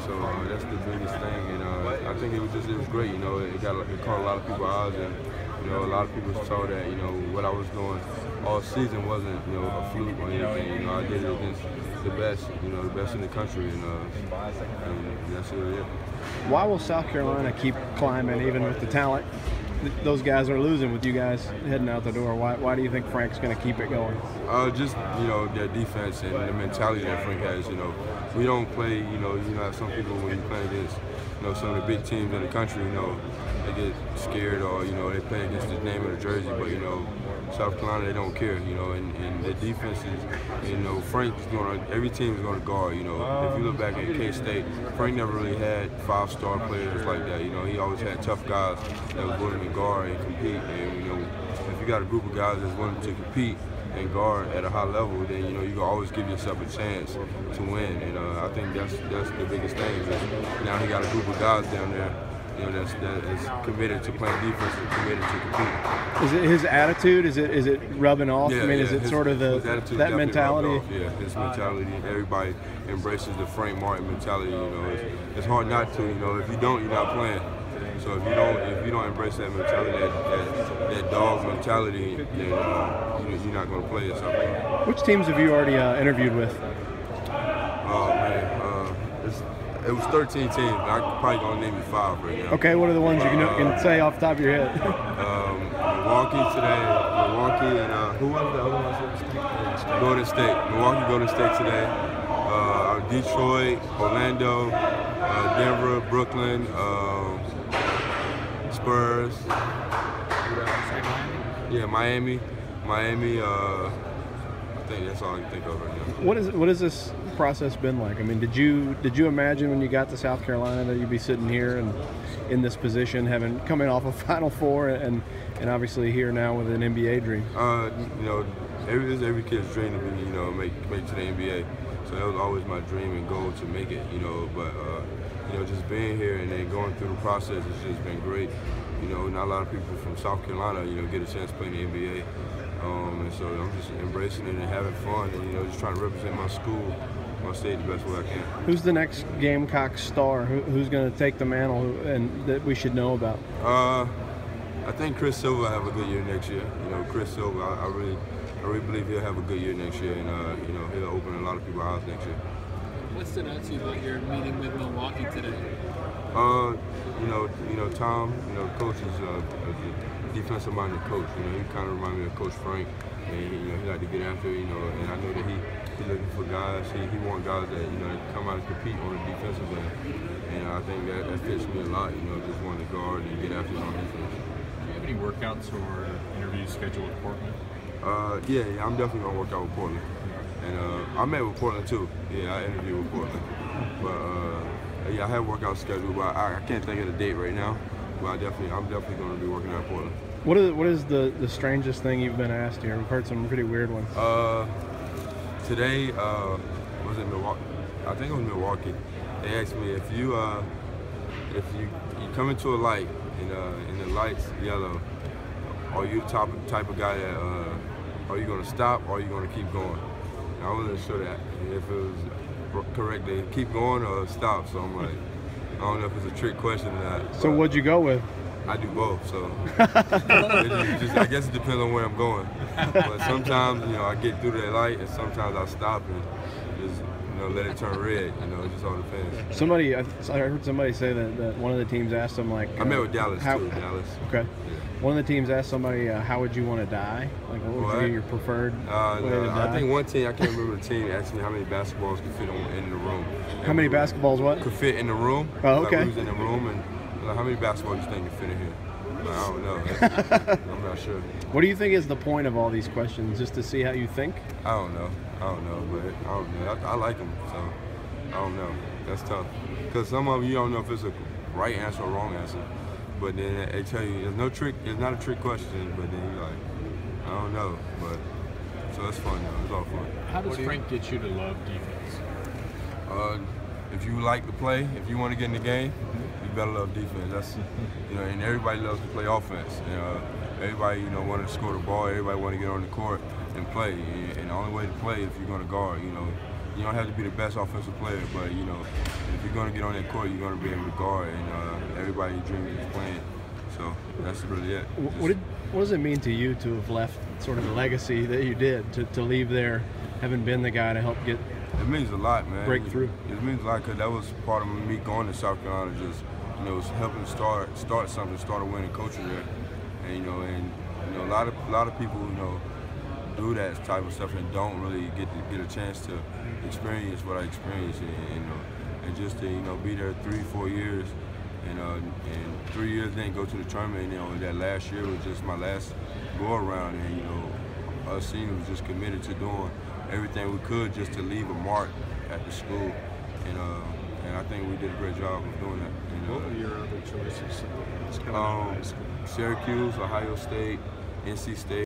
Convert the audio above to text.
So that's the biggest thing, and I think it was great. You know, it caught a lot of people's eyes, and you know, a lot of people saw that what I was doing all season wasn't a fluke or anything. You know, I did it against the best, the best in the country, and that's it. Why will South Carolina keep climbing even with the talent those guys are losing, with you guys heading out the door? Why do you think Frank's going to keep it going? Just their defense and the mentality that Frank has. We don't play. Some people when you play against some of the big teams in the country, they get scared or they play against the name of the jersey. But South Carolina, they don't care. And the defense is Frank is every team is going to guard. If you look back at K-State, Frank never really had 5-star players like that. He always had tough guys that was willing to guard and compete. And if you got a group of guys that's willing to compete and guard at a high level, then you can always give yourself a chance to win. And I think that's the biggest thing. Now he got a group of guys down there, that's committed to playing defense and committed to compete. Is it his attitude? Is it rubbing off? Yeah, is it sort of that mentality? Yeah, his mentality. Everybody embraces the Frank Martin mentality. It's hard not to. If you don't, you're not playing. So if you don't embrace that mentality, that dog mentality, then you're not going to play yourself. Which teams have you already interviewed with? Oh man, it was 13 teams. I'm probably going to name you 5 right now. Okay, what are the ones you can say off the top of your head? Milwaukee today. Milwaukee and who was the other one? Golden State. Milwaukee, Golden State today. Detroit, Orlando, Denver, Brooklyn. Spurs. Yeah, Miami. I think that's all I can think of right now. What has this process been like? I mean, did you imagine when you got to South Carolina that you'd be sitting here and in this position, coming off a Final Four and obviously here now with an NBA dream? Every kid's dream to be make it to the NBA. So that was always my dream and goal to make it. But just being here and then going through the process has just been great. Not a lot of people from South Carolina, get a chance to play in the NBA. And so I'm just embracing it and having fun and, just trying to represent my school, my state the best way I can. Who's the next Gamecock star? Who's going to take the mantle and that we should know about? I think Chris Silva will have a good year next year. Chris Silva, I really believe he'll have a good year next year, and he'll open a lot of people's eyes next year. What stood out to you about your meeting with Milwaukee today? Tom, coach is a defensive-minded coach. He kind of reminded me of Coach Frank, and he like to get after it. And I know that he's looking for guys. He wants guys that come out and compete on the defensive end, and I think that fits me a lot. Just wanting to guard and get after it on defense. Do you have any workouts or interviews scheduled with Portland? Yeah, I'm definitely gonna work out with Portland, and I met with Portland too. Yeah, I interviewed with Portland, but yeah, I have workouts scheduled, but I can't think of the date right now. But I'm definitely gonna be working out Portland. What is the strangest thing you've been asked here? We've heard some pretty weird ones. Today was it Milwaukee? I think it was Milwaukee. They asked me if you come into a light and the light's yellow, are you the type of guy that are you going to stop or are you going to keep going? And I wasn't sure that if it was correct to keep going or stop. So I'm like, I don't know if it's a trick question or not. So what'd you go with? I do both. So I guess it depends on where I'm going. But sometimes I get through that light and sometimes I stop and just let it turn red. It just all depends. I heard somebody say that one of the teams asked them like. I met with Dallas too. Dallas. Okay. One of the teams asked somebody, how would you want to die? Like, what would be your preferred way to die? I think one team, I can't remember the team, asked me how many basketballs could fit in the room. How many basketballs what? Could fit in the room. Oh, okay. Like, who's in the room, and how many basketballs you think could fit in here? Like, I don't know. I'm not sure. What do you think is the point of all these questions? Just to see how you think? I don't know, but I don't know. I like them, so I don't know. That's tough. Because some of them, you don't know if it's a right answer or wrong answer. But then they tell you there's no trick. It's not a trick question. But then you're like, I don't know. But so it's fun though. It's all fun. How does Frank get you to love defense? If you like to play, if you want to get in the game, you better love defense. That's and everybody loves to play offense. Everybody want to score the ball. Everybody want to get on the court and play. And the only way to play if you're going to guard, you don't have to be the best offensive player, but if if you're gonna get on that court, you're gonna be able to guard, and everybody dreams of playing. So that's really it. What does it mean to you to have left sort of the legacy that you did, to leave there, having been the guy to help get? It means a lot, man. Breakthrough. It means a lot because that was part of me going to South Carolina, just was helping start something, start a winning culture there, and a lot of people do that type of stuff and don't really get a chance to experience what I experienced, and just to be there 3-4 years, and 3 years then go to the tournament. That last year was just my last go around, and us seniors was just committed to doing everything we could just to leave a mark at the school, and I think we did a great job of doing that. What were your other choices? Syracuse, Ohio State, NC State.